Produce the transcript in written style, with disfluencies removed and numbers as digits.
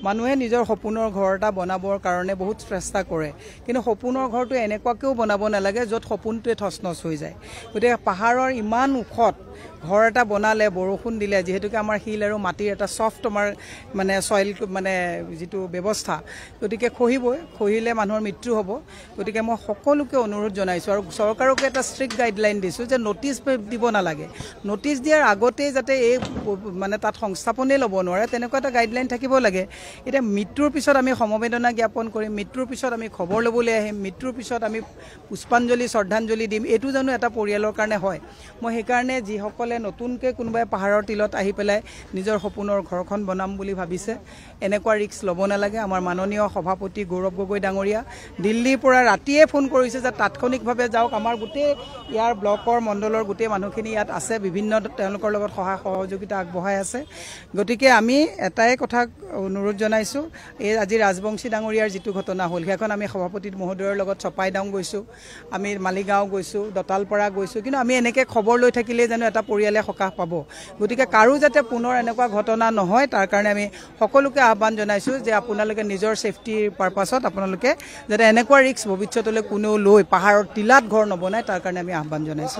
মানুহে নিজৰ সপোনৰ ঘৰ এটা বনাবৰ কাৰণে বহুত চেষ্টা কৰে কিন্তু সপোনৰ ঘৰটো এনেকুৱাকেও বনাব নালাগে য'ত সপোনটোৱে ঠচনচ হৈ যায় গতিকে পাহাৰৰ ইমান উখত ঘৰ এটা বনালে বৰষুণ দিলে যেহেতুকে আমাৰ হিল আৰু মাটিৰ এটা সফট আমাৰ মানে সয়েল মানে যেটো ব্যৱস্থা গতিকে খহিলে মানুহৰ মৃত্যু হ'ব গতিকে মই সকলোকে অনুৰোধ জনাইছো আৰু চৰকাৰকে এটা ষ্ট্ৰিক্ট গাইডলাইন দিছো যে নোটিছ দিব নালাগে নোটিছ দিয়াৰ আগতে যাতে এই মানে তাত সংস্থাপনে ল'ব নোৱাৰে তেনেকুৱা এটা গাইডলাইন থাকিব লাগে এটা মৃত্যুৰ পিছত আমি সমবেদনা জ্ঞাপন কৰিম মৃত্যুৰ পিছত আমি খবৰ ল'বলৈ আহিম মৃত্যুৰ পিছত আমি পুষ্পাঞ্জলি শ্ৰদ্ধাঞ্জলি দিম এটো জানো এটা পৰিয়ালৰ কাৰণে হয় মই সেই কাৰণে যিসকলে নতুনকে কোনোবাই পাহাৰৰ তিলত আহি পেলাই নিজৰ সপোনৰ ঘৰখন বনাম বুলি ভাবিছে এনেকুৱা ৰিস্ক ল'ব নালাগে আমাৰ মাননীয় সভাপতি গৌৰৱ গগৈ ডাঙৰীয়া দিল্লীৰ পৰা ৰাতিয়ে ফোন কৰিছে যে তাৎক্ষণিকভাৱে যাওক আমাৰ গোটেই ইয়াৰ ব্লকৰ মণ্ডলৰ গোটেই মানুহখিনি ইয়াত আছে বিভিন্ন তেওঁলোকৰ লগত সহায় সহযোগিতা আগবঢ়াই আছে গতিকে আমি এটাই কথা অনুৰোধ জনাইছো এই আজি ৰাজবংশী ডাঙৰীয়াৰ যেটো ঘটনা হ'ল সেইখন আমি সভাপতি মহোদয়ৰ লগত চপাইডাং গৈছো আমি মালিগাঁও গৈছো দতালপাৰা গৈছো কিন্তু আমি এনেকে খবৰ লৈ থাকিলে জানো এটা পৰিয়ালে সকাহ পাব গতিকে কাৰো যাতে পুনৰ এনেকুৱা ঘটনা নহয় তাৰ কাৰণে আমি সকলোকে আহ্বান জনাইছো যে আপোনালোকে নিজৰ সেফটিৰ পাৰপাছত আপোনালোকে যাতে এনেকুৱা ৰিস্ক ভৱিষ্যতলৈ কোনেও লৈ পাহাৰৰ তিলাত ঘৰ নবনায় তাৰ কাৰণে আমি আহ্বান জনাইছো